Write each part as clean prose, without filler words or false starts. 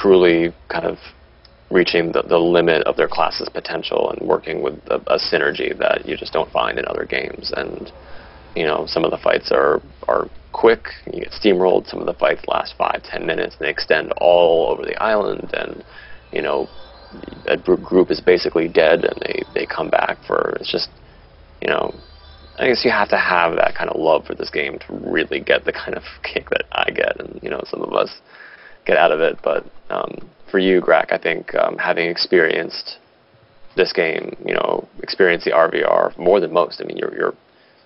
truly kind of reaching the limit of their class's potential and working with a synergy that you just don't find in other games. And you know, some of the fights are quick, you get steamrolled. Some of the fights last 5-10 minutes, and they extend all over the island, and you know, a group is basically dead, and they come back for, it's just, you know, I guess you have to have that kind of love for this game to really get the kind of kick that I get, and you know, some of us get out of it. But for you, Grak, I think having experienced this game, you know, experienced the RVR more than most. I mean, you're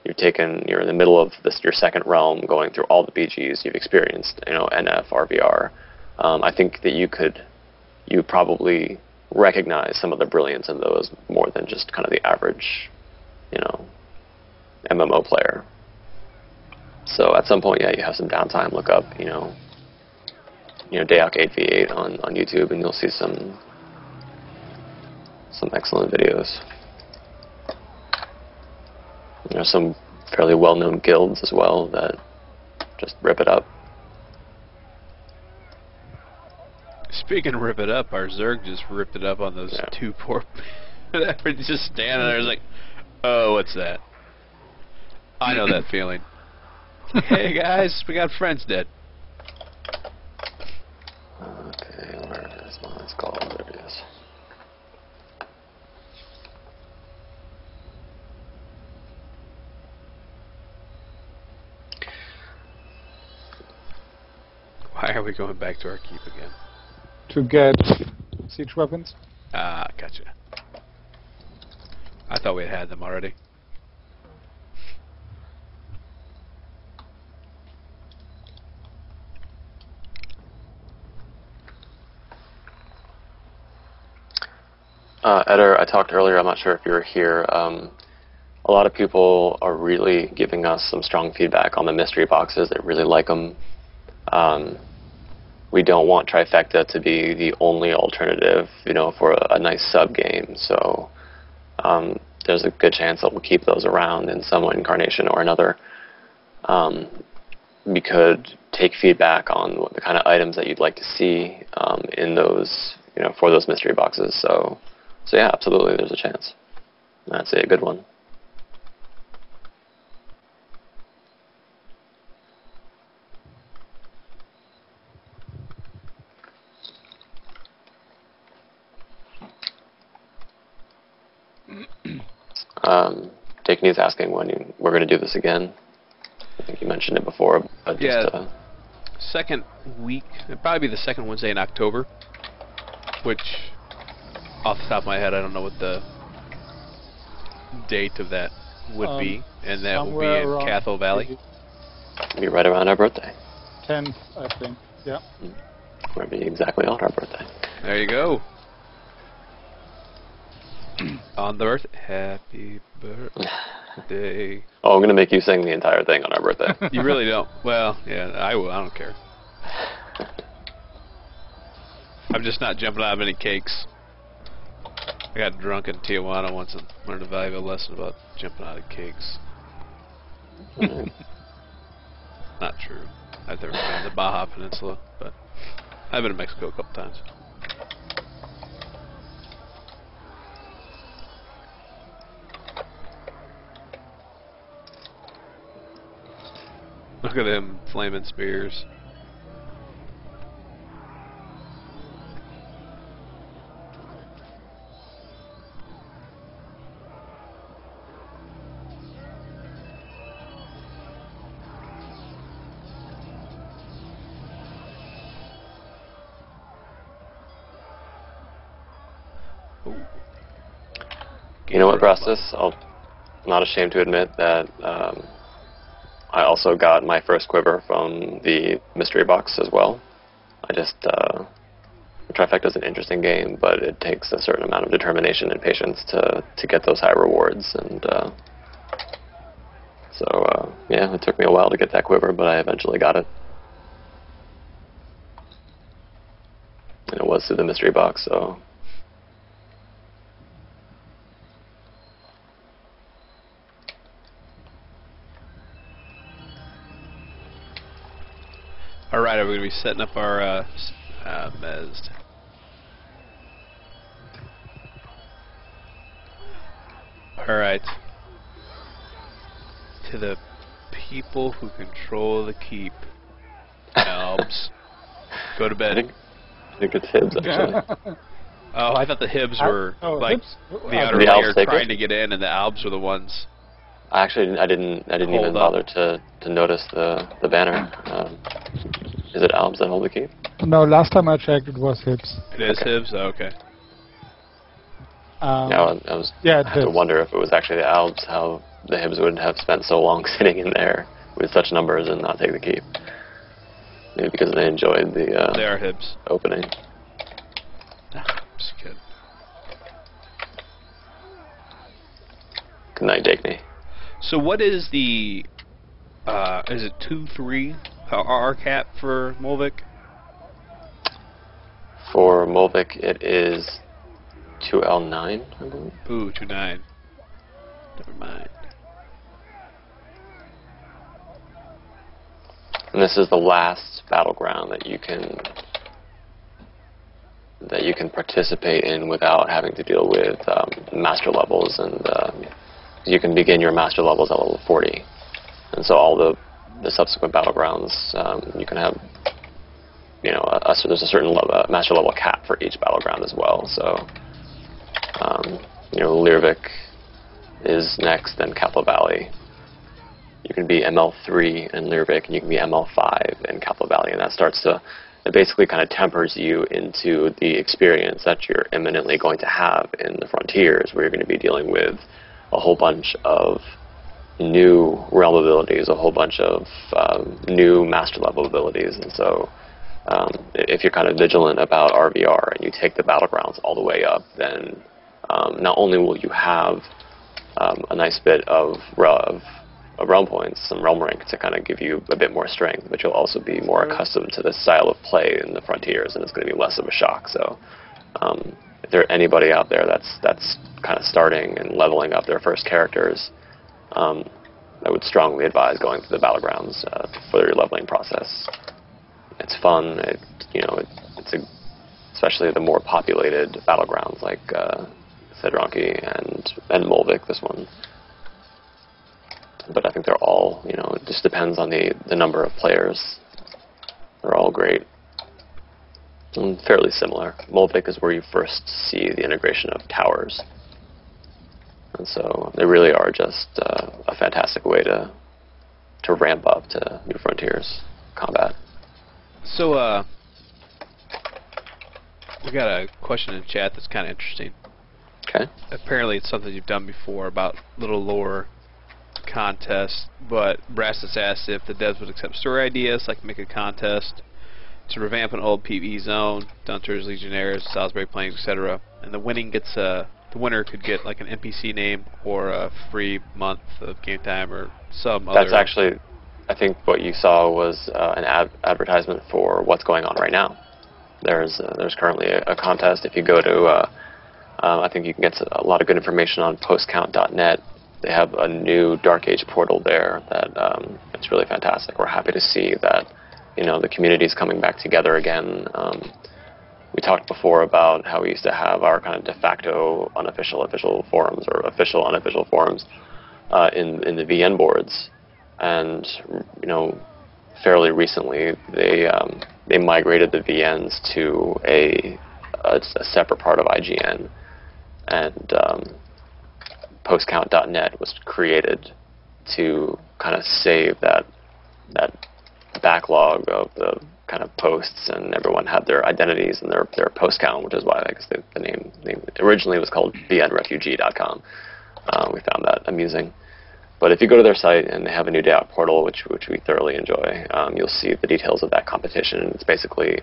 in the middle of your second realm, going through all the BGs you've experienced, you know, NF, RVR. I think that you probably recognize some of the brilliance in those more than just kind of the average, you know, MMO player. So at some point, yeah, you have some downtime. Look up, you know, DAoC 8v8 on YouTube, and you'll see some excellent videos. There's some fairly well-known guilds as well that just rip it up. Speaking of rip it up, our Zerg just ripped it up on those two poor. They're just standing there, like, oh, what's that? I know that feeling. Hey guys, we got friends dead. Okay, where is mine? It's called. There it is. Why are we going back to our keep again? To get siege weapons. Ah, gotcha. I thought we had them already. Eder, I talked earlier, I'm not sure if you were here, a lot of people are really giving us some strong feedback on the mystery boxes. They really like them. We don't want Trifecta to be the only alternative, you know, for a nice sub-game, so there's a good chance that we'll keep those around in some incarnation or another. We could take feedback on what the kind of items that you'd like to see in those, you know, for those mystery boxes. So yeah, absolutely, there's a chance. I'd say a good one. Dakeny's asking when we're going to do this again. I think you mentioned it before, but yeah, just second week, it'd probably be the second Wednesday in October, which, off the top of my head, I don't know what the date of that would be, and that will be in Cathal Valley. It'll be right around our birthday. 10th, I think. Yeah. It'll be exactly on our birthday. There you go. On the birthday. Happy birthday. Oh, I'm going to make you sing the entire thing on our birthday. You really don't? Well, yeah, I will. I don't care. I'm just not jumping out of any cakes. I got drunk in Tijuana once and learned a valuable lesson about jumping out of cakes. Not true. I've never been to the Baja Peninsula, but I've been to Mexico a couple times. Look at them flaming spears. You know what, Brastus? I'm not ashamed to admit that I also got my first quiver from the mystery box as well. I just Trifecta is an interesting game, but it takes a certain amount of determination and patience to get those high rewards, and so yeah, it took me a while to get that quiver, but I eventually got it. And it was through the mystery box, so. Alright, are we going to be setting up our Mezzed. Alright. To the people who control the keep. Albs. Go to bed. I think it's Hibs, actually. Oh, I thought the Hibs were like Hibs? the outer The Albs layer take trying it? to get in, and the Albs were the ones. I didn't Hold even up. bother to notice the banner. Is it Albs that hold the key? No, last time I checked, it was Hibs. It is Hibs? Oh, okay. Yeah, I had to wonder if it was actually the Albs, how the Hibs would have spent so long sitting in there with such numbers and not take the keep. Maybe because they enjoyed the They are Hibs. opening. Just kidding. Good night, Dakney. So what is the, is it 2-3 R cap for Molvik? For Molvik, it is 2L9, I believe. Ooh, 2-9. Never mind. And this is the last battleground that you can participate in without having to deal with master levels, and you can begin your master levels at level 40, and so all the subsequent battlegrounds you can have, there's a certain master level cap for each battleground as well. So Leervik is next, then Capital Valley. You can be ML3 in Leervik, and you can be ML5 in Capital Valley, and it basically kind of tempers you into the experience that you're imminently going to have in the Frontiers, where you're going to be dealing with a whole bunch of new realm abilities, a whole bunch of new master level abilities, and so if you're kind of vigilant about RVR and you take the battlegrounds all the way up, then not only will you have a nice bit of realm points, some realm rank to kind of give you a bit more strength, but you'll also be more accustomed to this style of play in the Frontiers, and it's going to be less of a shock. So if there's anybody out there that's kind of starting and leveling up their first characters, I would strongly advise going through the Battlegrounds for your leveling process. It's fun. Especially the more populated Battlegrounds like Sedronki and Molvik, this one. But I think they're all, it just depends on the number of players. They're all great and fairly similar. Molvik is where you first see the integration of towers. And so they really are just a fantastic way to ramp up to New Frontiers combat. So, we got a question in chat that's kind of interesting. Okay. Apparently it's something you've done before about little lore contest, but Brastus asked if the devs would accept story ideas, like make a contest to revamp an old PvE zone, Dunters, Legionnaires, Salisbury Plains, etc. And the winner could get like an NPC name or a free month of game time or some other. That's actually, I think what you saw was an advertisement for what's going on right now. There's currently a contest. If you go to, I think you can get a lot of good information on postcount.net. They have a new Dark Age portal there that it's really fantastic. We're happy to see that the community's coming back together again. We talked before about how we used to have our kind of de facto unofficial official forums or official unofficial forums in the VN boards, and fairly recently they migrated the VNs to a separate part of IGN, and postcount.net was created to kind of save that backlog of the kind of posts, and everyone had their identities and their post count, which is why I guess the name originally was called vnrefugee.com. We found that amusing. But if you go to their site and they have a new DAoC portal, which we thoroughly enjoy, you'll see the details of that competition. It's basically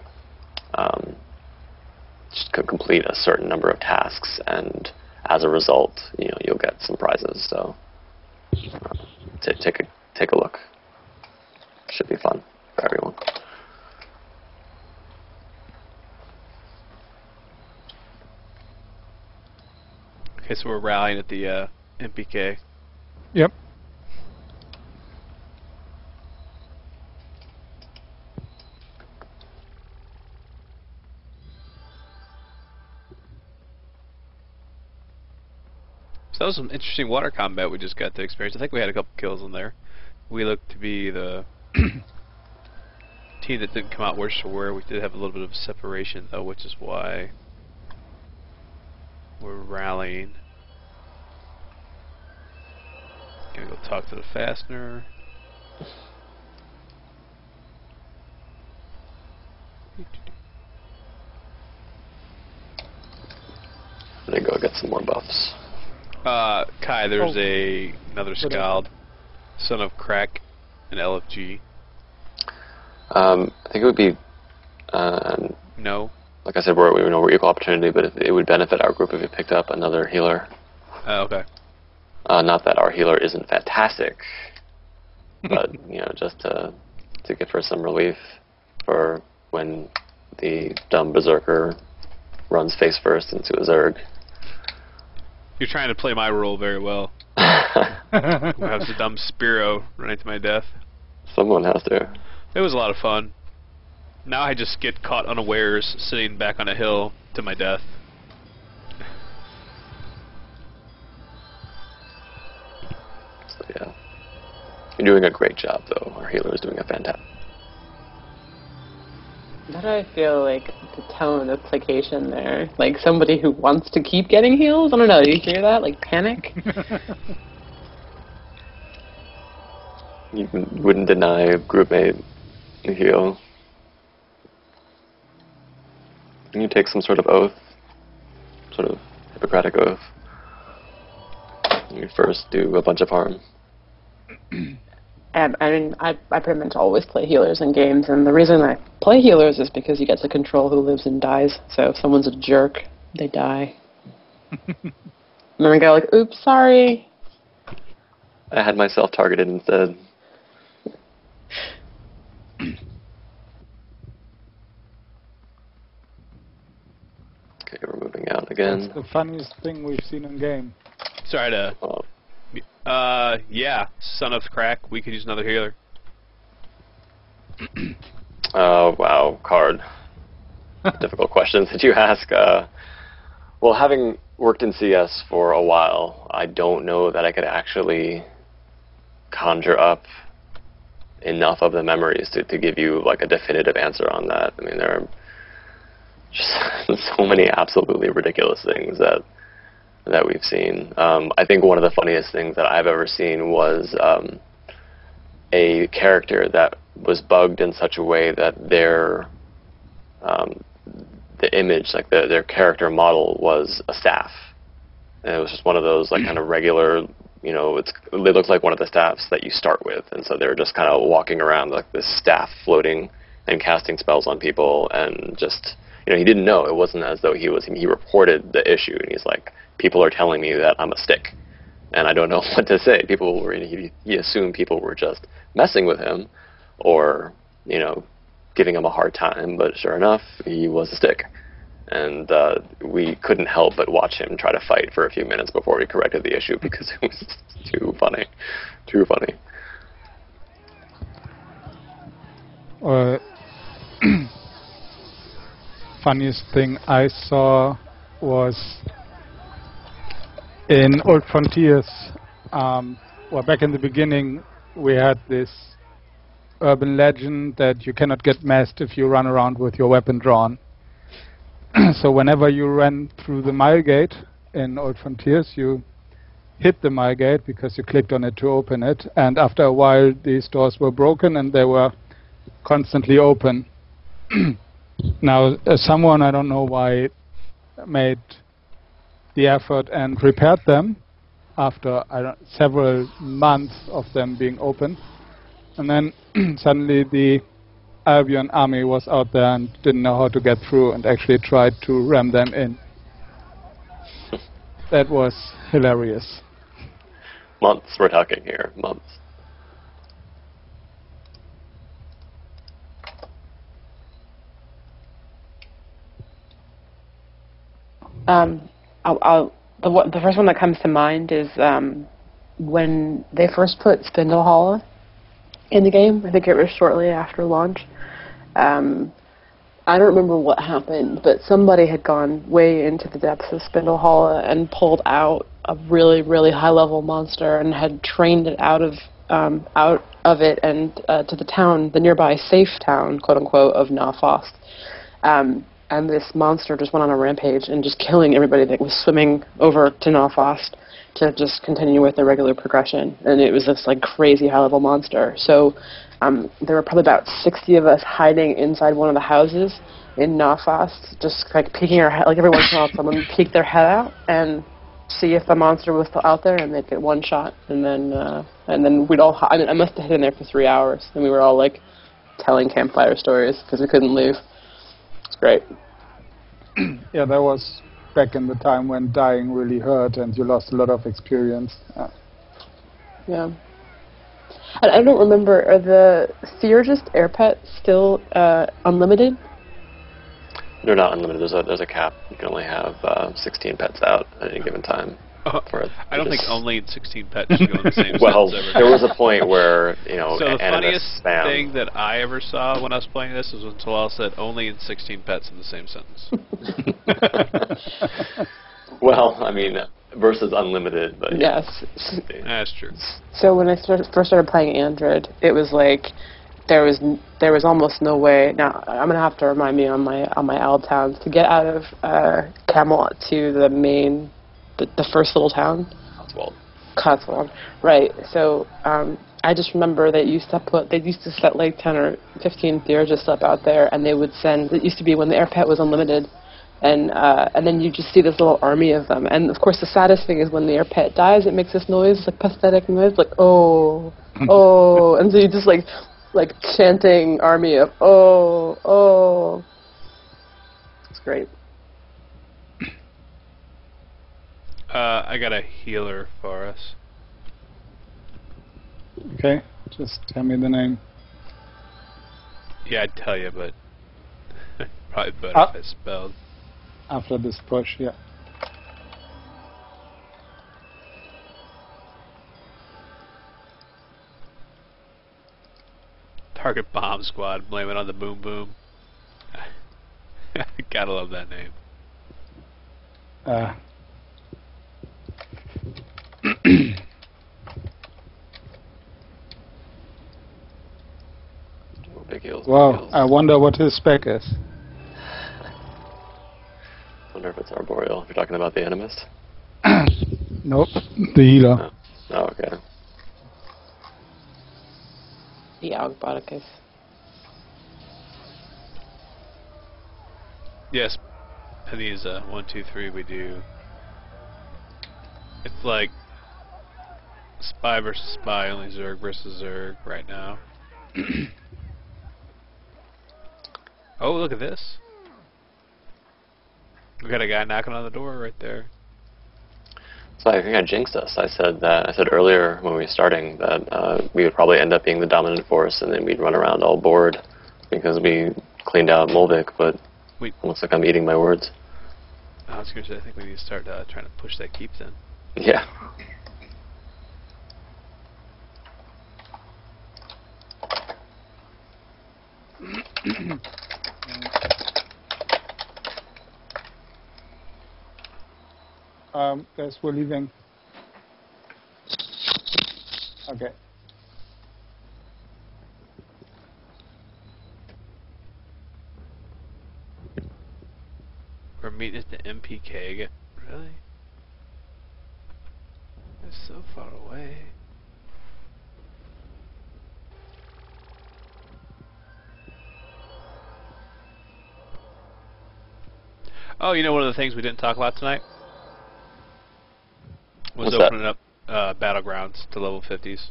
just complete a certain number of tasks, and as a result, you'll get some prizes. So take a look. Should be fun for everyone. Okay, so we're rallying at the MPK. Yep. that was some interesting water combat we just got to experience. I think we had a couple kills in there. We looked to be the team that didn't come out worse for wear. We did have a little bit of a separation, though, which is why we're rallying. Gonna go talk to the fastener. I'm gonna go get some more buffs. Kai, there's another Scald, son of Crack, and LFG. I think it would be. No. Like I said, we're equal opportunity, but it would benefit our group if you picked up another healer. Oh, okay. Not that our healer isn't fantastic, but just to give her some relief for when the dumb berserker runs face first into a Zerg. You're trying to play my role very well. Who has the dumb Spiro running to my death. Someone has to. It was a lot of fun. Now I just get caught unawares sitting back on a hill to my death. So yeah. You're doing a great job, though. Our healer is doing a fantastic. How do I feel like the tone of placation there? Like somebody who wants to keep getting heals? I don't know, do you hear that? Like panic? You wouldn't deny a groupmate a heal. And you take some sort of oath, sort of Hippocratic oath. You first do a bunch of harm. I mean, I pretty much always play healers in games, and the reason I play healers is because you get to control who lives and dies. So if someone's a jerk, they die. And then we go like, oops, sorry. I had myself targeted instead. Okay, we're moving out again. That's the funniest thing we've seen in game. Sorry to... yeah, son of Crack, we could use another healer. Oh, wow, Card. Difficult questions that you ask. Well, having worked in CS for a while, I don't know that I could actually conjure up enough of the memories to give you like a definitive answer on that. I mean, there are just so many absolutely ridiculous things that we've seen. I think one of the funniest things that I've ever seen was a character that was bugged in such a way that their the image, like their character model, was a staff, and it was just one of those like kind of regular, it looks like one of the staffs that you start with, and so they were just kind of walking around like this staff floating and casting spells on people, and just he didn't know. It wasn't as though he reported the issue, and he's like, people are telling me that I'm a stick, and I don't know what to say. He assumed people were just messing with him, or giving him a hard time. But sure enough, he was a stick, and we couldn't help but watch him try to fight for a few minutes before we corrected the issue because it was too funny, too funny. Funniest thing I saw was in Old Frontiers. Back in the beginning, we had this urban legend that you cannot get messed if you run around with your weapon drawn. So whenever you ran through the mile gate in Old Frontiers, you hit the mile gate because you clicked on it to open it, and after a while these doors were broken and they were constantly open. Now someone, I don't know why, made the effort and repaired them after several months of them being open, and then suddenly the Albion army was out there and didn't know how to get through and actually tried to ram them in. That was hilarious. Months, we're talking here, months. The first one that comes to mind is when they first put Spindleholla in the game. I think it was shortly after launch. I don't remember what happened, but somebody had gone way into the depths of Spindleholla and pulled out a really, really high-level monster and had trained it out of it and to the town, the nearby safe town, quote-unquote, of Nafost. And this monster just went on a rampage and just killing everybody that was swimming over to Nafost to just continue with their regular progression. And it was this like crazy high-level monster. So there were probably about 60 of us hiding inside one of the houses in Nafost, just like peeking our head, like every once in a while someone would peek their head out and see if the monster was still out there, and they'd get one shot, and then we'd all, I must have hid in there for 3 hours, and we were all like telling campfire stories because we couldn't leave. It's great. Yeah, that was back in the time when dying really hurt and you lost a lot of experience. Yeah. I don't remember, are the Theurgist air pets still unlimited? They're not unlimited. There's a cap. You can only have 16 pets out at any given time. I don't think only 16 pets should go in the same well, sentence ever. there was a point where, So the funniest spam. thing that I ever saw when I was playing this was when Talal said only in 16 pets in the same sentence. Well, I mean, versus unlimited, but Yes. That's true. So when I first started playing Android, it was like there was almost no way. Now I'm gonna have to remind me on my Owl towns to get out of Camelot to the main, the first little town. Cotswold. Right. So I just remember they used to set like 10 or 15 Theurgists up out there, and they would send. It used to be when the air pet was unlimited. And then you just see this little army of them. And, of course, the saddest thing is when the air pet dies, it makes this noise, like pathetic noise, like, oh, oh. And so you just, like chanting army of, oh, oh. It's great. I got a healer for us. Okay, just tell me the name. Yeah, I'd tell you, but probably better if it's spelled. After this push, yeah. Target Bomb Squad, blame it on the boom boom. Gotta love that name. Big heals, Wow, big heals. I wonder what his spec is. I wonder if it's Arboreal. If you're talking about the Animist? Nope, the healer. Oh, okay. The Augboticus. Yes, and these 1, 2, 3 we do. It's like Spy versus Spy, only Zerg versus Zerg right now. Oh, look at this. We got a guy knocking on the door right there. So I think I jinxed us. I said earlier when we were starting that we would probably end up being the dominant force, and then we'd run around all bored because we cleaned out Molvik, but it looks like I'm eating my words. I was going to say, I think we need to start trying to push that keeps in. Yeah. Guys, we're leaving. Okay. We're meeting at the MPK again. Really? It's so far away. Oh, you know one of the things we didn't talk about tonight? Was What's opening up Battlegrounds to level 50s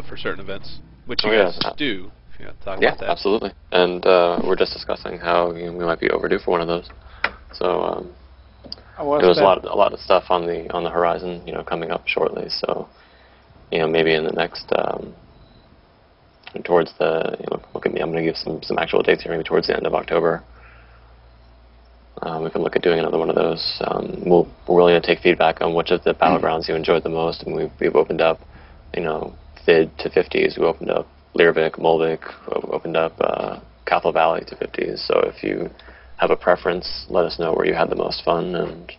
for certain events, which you yeah. guys do. If you want to talk Yeah, about that. absolutely. And we're just discussing how we might be overdue for one of those. So there's a lot of stuff on the horizon, coming up shortly. So maybe in the next towards the look at me. I'm going to give some actual dates here. Maybe towards the end of October. We can look at doing another one of those. We're willing to take feedback on which of the Battlegrounds you enjoyed the most, and we've opened up, Fid to 50s. We opened up Learvik, Molvik, opened up Cathal Valley to 50s. So if you have a preference, let us know where you had the most fun, and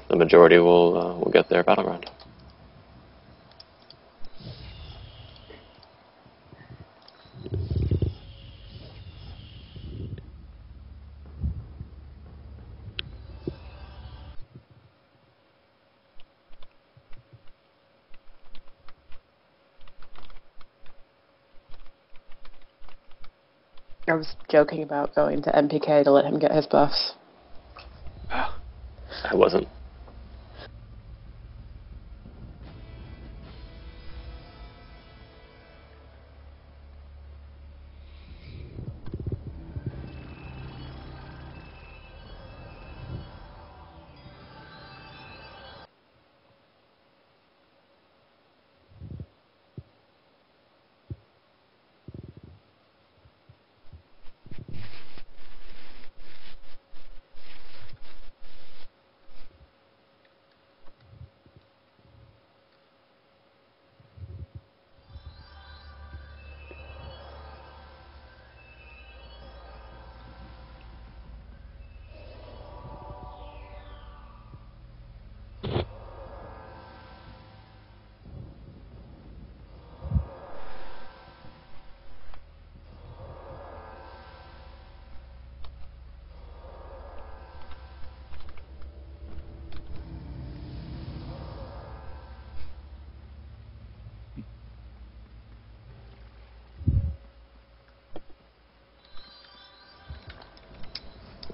the majority will get their battleground. I was joking about going to MPK to let him get his buffs. I wasn't.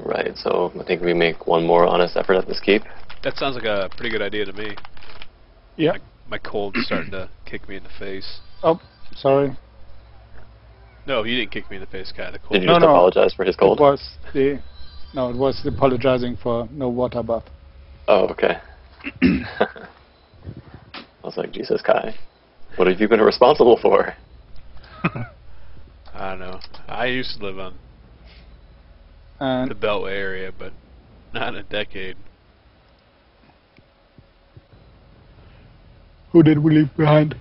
Right, so I think we make one more honest effort at this keep. That sounds like a pretty good idea to me. Yeah. My cold's starting to kick me in the face. Oh, sorry. No, you didn't kick me in the face, Kai. The cold. Did you just apologize for his cold? It was apologizing for no water buff. Oh, okay. I was like, Jesus, Kai, what have you been responsible for? I don't know. I used to live on And the Beltway area, but not in a decade. who did we leave behind?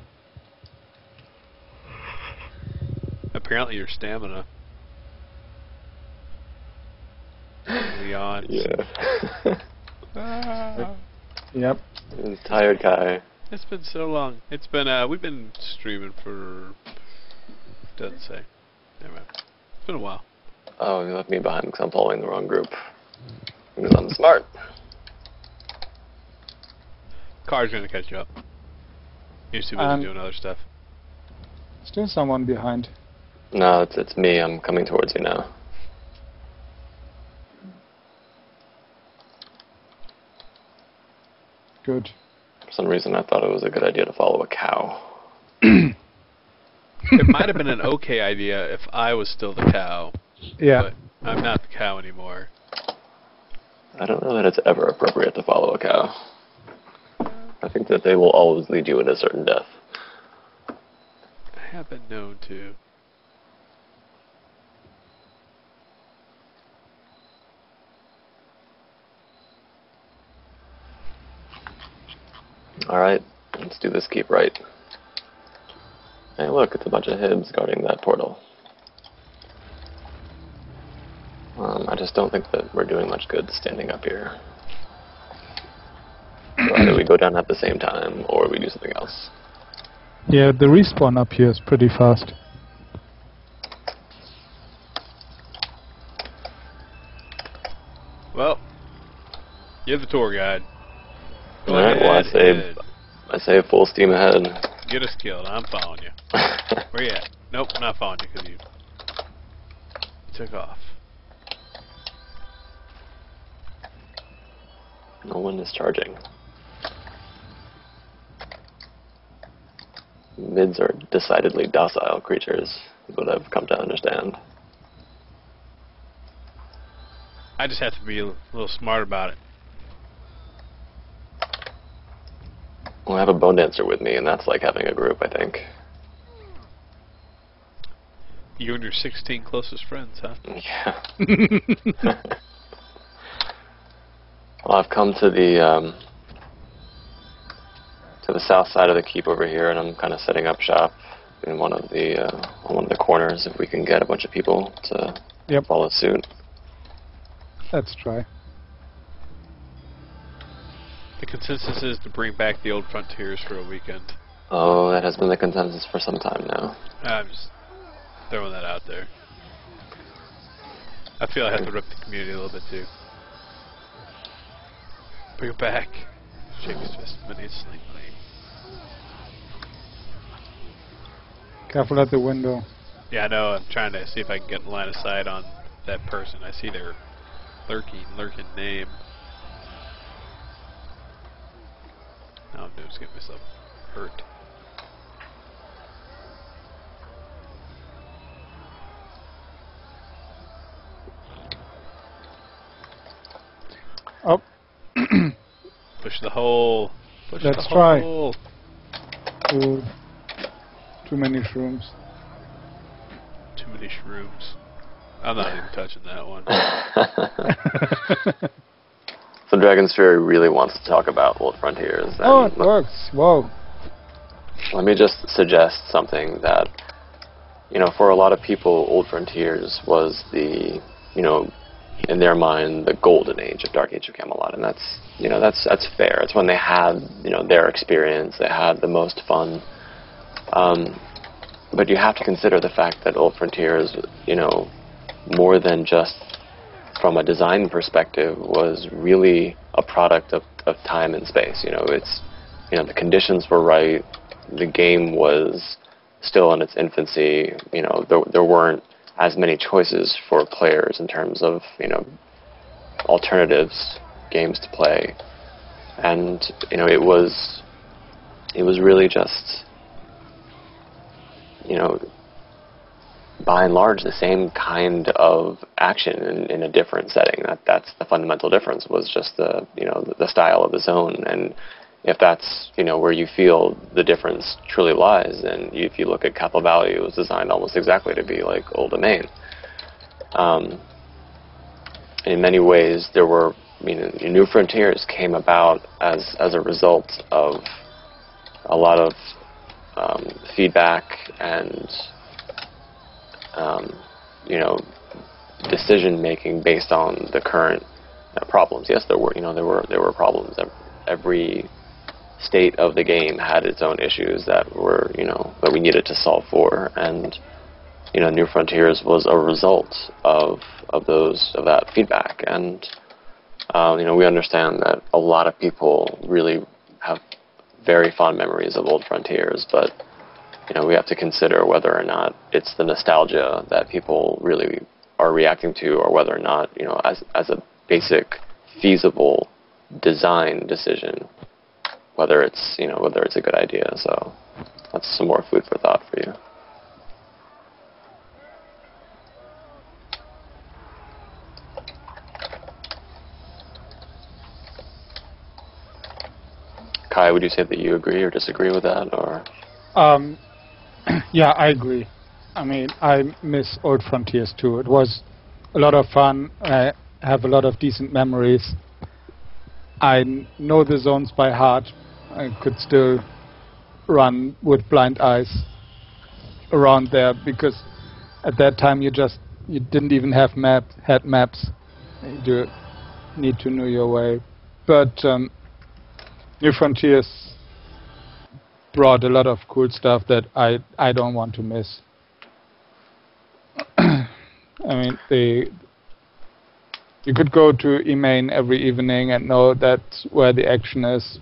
Apparently your stamina. Leon. Yeah. Yep. Tired Kai. It's been so long. It's been, we've been streaming for, doesn't say. Never mind. It's been a while. Oh, you left me behind because I'm following the wrong group. Because I'm smart. Car's gonna catch you up. You're too busy doing other stuff. Still someone behind. No, it's me. I'm coming towards you now. Good. For some reason, I thought it was a good idea to follow a cow. It might have been an okay idea if I was still the cow. Yeah. But I'm not the cow anymore. I don't know that it's ever appropriate to follow a cow. I think that they will always lead you into certain death. I have been known to. Alright, let's do this keep right. Hey look, it's a bunch of hibs guarding that portal. I just don't think that we're doing much good standing up here. So either we go down at the same time, or we do something else. Yeah, the respawn up here is pretty fast. Well, you're the tour guide. Go Alright, well ahead. I say full steam ahead. Get us killed. I'm following you. Where you at? Nope, I'm not following you because you took off. No one is charging. Mids are decidedly docile creatures, is what I've come to understand. I just have to be a little smart about it. Well, I have a bone dancer with me, and that's like having a group, I think. You and your 16 closest friends, huh? Yeah. Well, I've come to the south side of the keep over here, and I'm kind of setting up shop in one of the corners. If we can get a bunch of people to follow suit. Let's try. The consensus is to bring back the old Frontiers for a weekend. Oh, that has been the consensus for some time now. I'm just throwing that out there. I feel I have to rip the community a little bit too. Bring it back. Shake his fist menacingly. Careful at the window. Yeah, I know. I'm trying to see if I can get in line of sight on that person. I see their lurking name. Now I'm just getting myself hurt. Oh. Push the hole. Push Let's the try. hole. Too many shrooms. Too many shrooms. I'm not even touching that one. So Dragon's Fury really wants to talk about Old Frontiers. Oh, it works. Whoa. Let me just suggest something that, for a lot of people, Old Frontiers was the, in their mind, the golden age of Dark Age of Camelot, and that's fair. It's when they had, their experience, they had the most fun. But you have to consider the fact that Old Frontiers, more than just from a design perspective, was really a product of time and space. The conditions were right. The game was still in its infancy. There weren't as many choices for players in terms of, alternatives, games to play. And, it was really just, by and large, the same kind of action in a different setting. That's the fundamental difference, was just the style of the zone. And if that's, where you feel the difference truly lies, then if you look at Capital Valley, it was designed almost exactly to be like Old Domain. In many ways, there were, New Frontiers came about as a result of a lot of feedback and decision making based on the current problems. Yes, there were problems. Every state of the game had its own issues that were that we needed to solve for, and New Frontiers was a result of that feedback. And we understand that a lot of people really have very fond memories of Old Frontiers, but we have to consider whether or not it's the nostalgia that people really are reacting to, or whether or not, as a basic feasible design decision, whether it's a good idea. So that's some more food for thought for you. Kai, would you say that you agree or disagree with that, or? Yeah, I agree. I mean, I miss Old Frontiers too. It was a lot of fun. I have a lot of decent memories. I know the zones by heart. I could still run with blind eyes around there, because at that time you didn't even have maps. You need to know your way. But New Frontiers brought a lot of cool stuff that I don't want to miss. I mean, you could go to Emain every evening and know that's where the action is,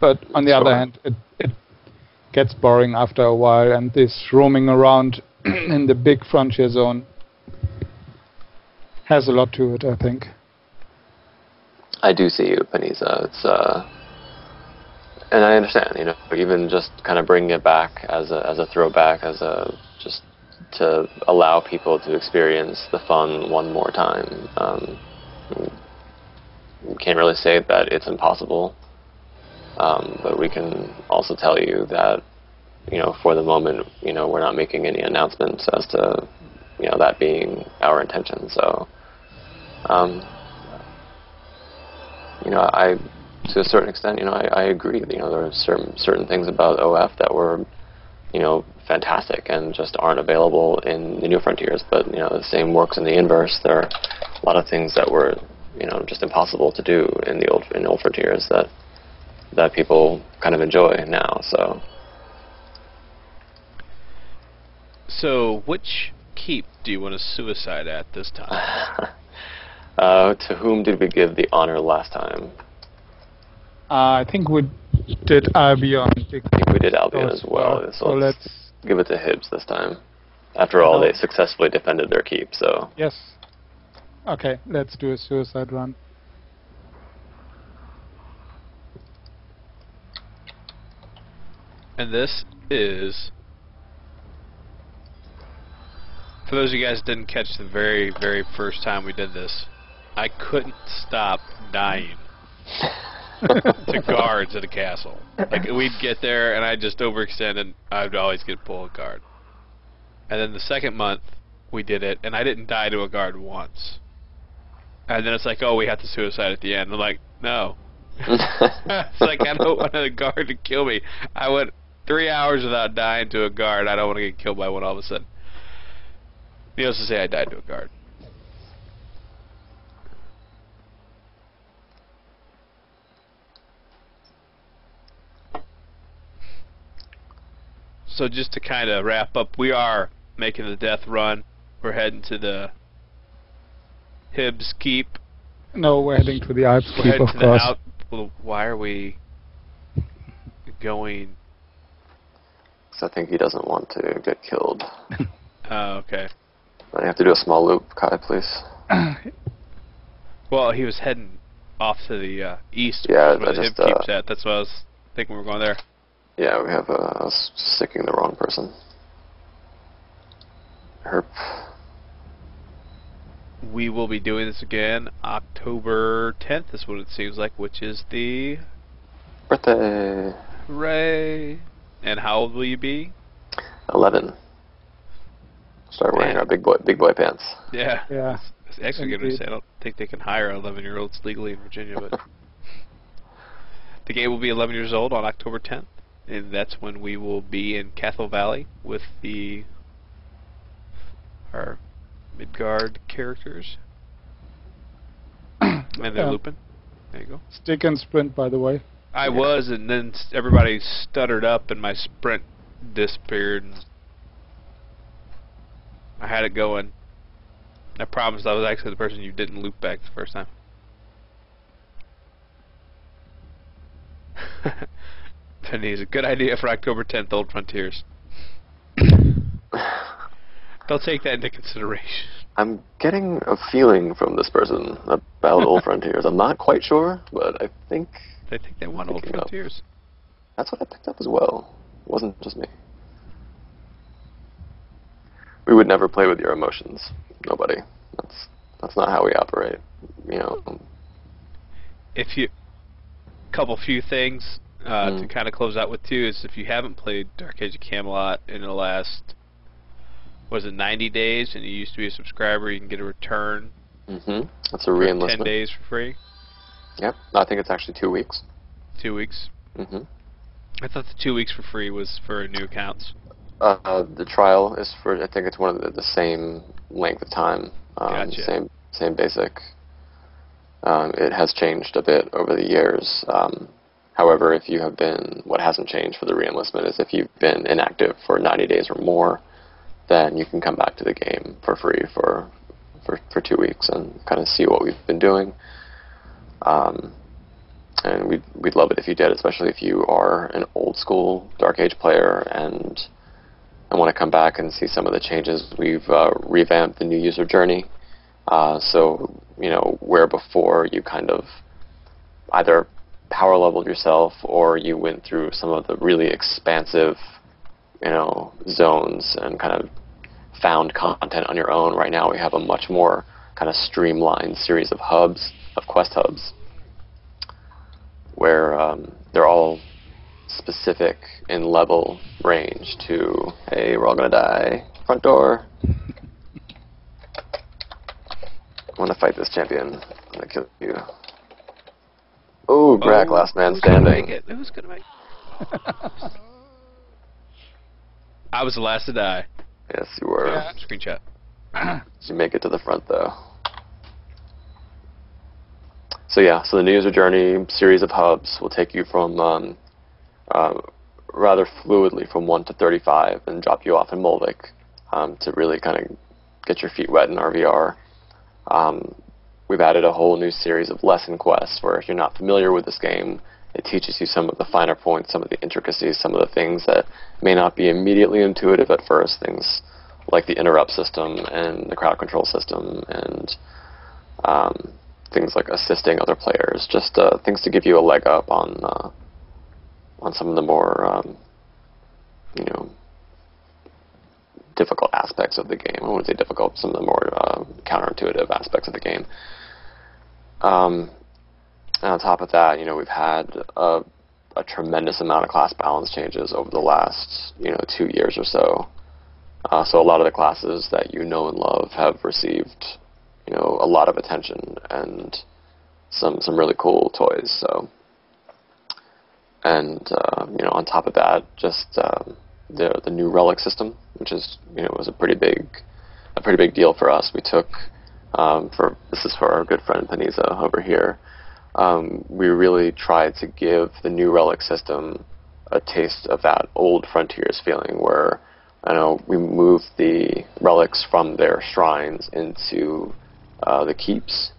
but on the other hand, it gets boring after a while, and this roaming around in the big frontier zone has a lot to it, I think. I do see you, Panisa. It's and I understand, even just kind of bringing it back as a throwback, just to allow people to experience the fun one more time. We can't really say that it's impossible, but we can also tell you that, for the moment, we're not making any announcements as to, that being our intention. So, to a certain extent, I agree. There are certain things about OF that were, fantastic and just aren't available in the New Frontiers. But the same works in the inverse. There are a lot of things that were, just impossible to do in the old Frontiers that, that people kind of enjoy now. So, which keep do you want to suicide at this time? To whom did we give the honor last time? I think we did Albion. I think we did Albion as well. So let's give it to Hibs this time. After all, they successfully defended their keep, so... Yes. Okay, let's do a suicide run. And this is... For those of you guys who didn't catch the very, very first time we did this, I couldn't stop dying to guards at a castle. Like, we'd get there, and I'd just overextend, and I'd always get pulled a guard. And then the second month, we did it, and I didn't die to a guard once. And then it's like, oh, we have to suicide at the end. I'm like, no. It's like, I don't want a guard to kill me. I went 3 hours without dying to a guard. I don't want to get killed by one all of a sudden. Needless to say, I died to a guard. So just to kind of wrap up, we are making the death run. We're heading to the Hibs Keep. No, we're heading to the Alps We're Keep, heading of to course. the Alps. Well, why are we going? So I think he doesn't want to get killed. Oh, okay. I have to do a small loop, Kai, please. Well, he was heading off to the east, Yeah, where the Hib Keep's at. That's what I was thinking we were going there. Yeah, we have I was sticking the wrong person. Herp. We will be doing this again October 10th is what it seems like, which is the... Birthday. Hooray! And how old will you be? 11. Start wearing our big boy pants. Yeah. Yeah. It's actually going to say I don't think they can hire 11-year-olds legally in Virginia, but... The game will be 11 years old on October 10th, and that's when we will be in Cathal Valley with our Midgard characters. And they're looping. There you go. Stick and sprint, by the way. I was, and then everybody stuttered up, and my sprint disappeared. And I had it going. I promised I was actually the person you didn't loop back the first time. Penny's a good idea for October 10th, Old Frontiers. They'll take that into consideration. I'm getting a feeling from this person about Old Frontiers. I'm not quite sure, but I think... They think they want Old Frontiers. That's what I picked up as well. It wasn't just me. We would never play with your emotions. Nobody. That's not how we operate. You know. If you... few things to kind of close out with too is if you haven't played Dark Age of Camelot in the last... Was it 90 days, and you used to be a subscriber, you can get a return. That's a re-enlistment. 10 days for free. Yep. I think it's actually 2 weeks. 2 weeks. I thought the 2 weeks for free was for new accounts. The trial is for, I think it's one of the same length of time. Gotcha. Same basic. It has changed a bit over the years. However, if you have been, what hasn't changed for the re-enlistment is if you've been inactive for 90 days or more, then you can come back to the game for free for 2 weeks and kind of see what we've been doing. And we'd love it if you did, especially if you are an old school Dark Age player and want to come back and see some of the changes. We've revamped the new user journey. So, you know, where before you kind of either power leveled yourself or you went through some of the really expansive, you know, zones and kind of found content on your own. Right now we have a much more kind of streamlined series of hubs, of quest hubs, where they're all specific in level range to, hey, we're all gonna die, front door. I want to fight this champion. I'm gonna kill you. Oh, Brack, last man standing. Who's gonna make it? I was the last to die. Yes, you were. Yeah. Screenshot. Did you make it to the front, though? So yeah, so the New User Journey series of hubs will take you from rather fluidly from 1 to 35 and drop you off in Molvik to really kind of get your feet wet in RVR. We've added a whole new series of lesson quests where if you're not familiar with this game, it teaches you some of the finer points, some of the intricacies, some of the things that may not be immediately intuitive at first, things like the interrupt system and the crowd control system and things like assisting other players, just things to give you a leg up on some of the more difficult aspects of the game. I wouldn't say difficult, some of the more counterintuitive aspects of the game. And on top of that, we've had a tremendous amount of class balance changes over the last 2 years or so. So a lot of the classes that you know and love have received a lot of attention and some really cool toys. So, and on top of that, just the new relic system, which is was a pretty big deal for us. We took this is for our good friend Paniza over here. We really tried to give the new relic system a taste of that old Frontiers feeling, where we moved the relics from their shrines into the keeps,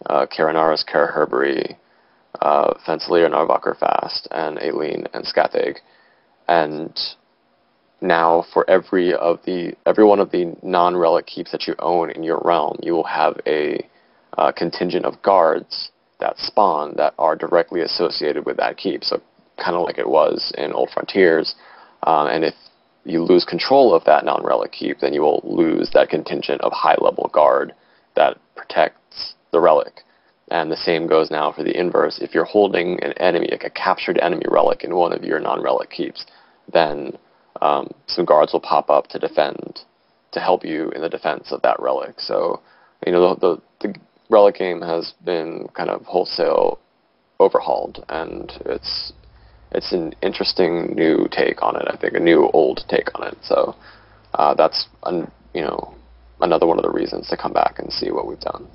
Karanara's Kara Herbery, Fensalier Narvaker Fast, and Aileen and Skatheg. And now for every one of the non-relic keeps that you own in your realm, you will have a contingent of guards that spawn that are directly associated with that keep. So kind of like it was in Old Frontiers. And if you lose control of that non-relic keep, then you will lose that contingent of high-level guard that protects the relic. And the same goes now for the inverse. If you're holding an enemy, like a captured enemy relic in one of your non-relic keeps, then some guards will pop up to defend, to help you in the defense of that relic. So, the relic game has been kind of wholesale overhauled, and it's an interesting new take on it. I think a new old take on it. So that's another one of the reasons to come back and see what we've done.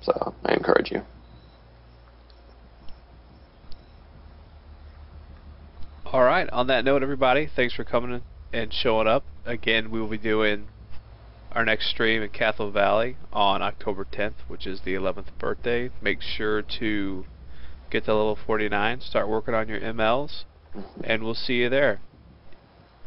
So I encourage you. All right. On that note, everybody, thanks for coming and showing up. Again, we will be doing our next stream in Cathal Valley on October 10th, which is the 11th birthday. Make sure to get to level 49, start working on your MLs, and we'll see you there.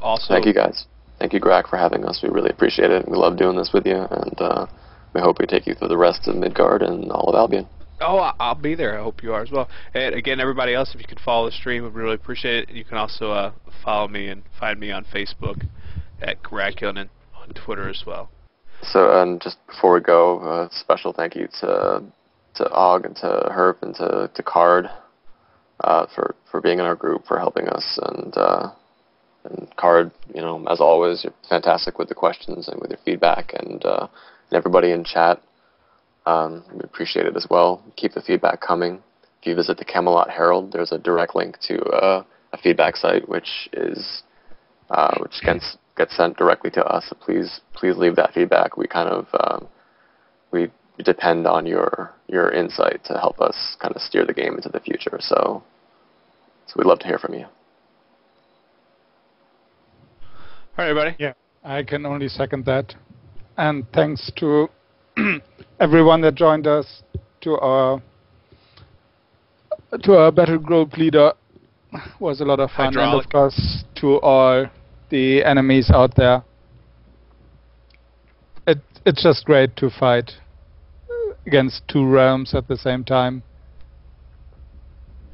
Also, thank you guys. Thank you, Grak, for having us. We really appreciate it. We love doing this with you, and we hope we take you through the rest of Midgard and all of Albion. Oh, I'll be there. I hope you are as well. And again, everybody else, if you could follow the stream, we'd really appreciate it. And you can also follow me and find me on Facebook at Graculin and on Twitter as well. So, just before we go, a special thank you to Og and to Herb and to Card for being in our group, for helping us, and Card, as always, you're fantastic with the questions and with your feedback, and everybody in chat, we appreciate it as well. Keep the feedback coming. If you visit the Camelot Herald, there's a direct link to a feedback site which gets sent directly to us. So please leave that feedback. We kind of we depend on your insight to help us kind of steer the game into the future. So we'd love to hear from you. All right, everybody. Yeah, I can only second that. And thanks to everyone that joined us, to our battle group leader. Was a lot of fun. Hydraulic. And of course to all the enemies out there. It's just great to fight against two realms at the same time.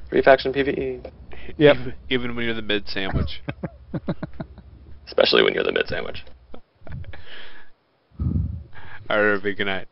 Free faction PvE. Yep. Even when you're the mid sandwich. Especially when you're the mid sandwich. All right, everybody, good night.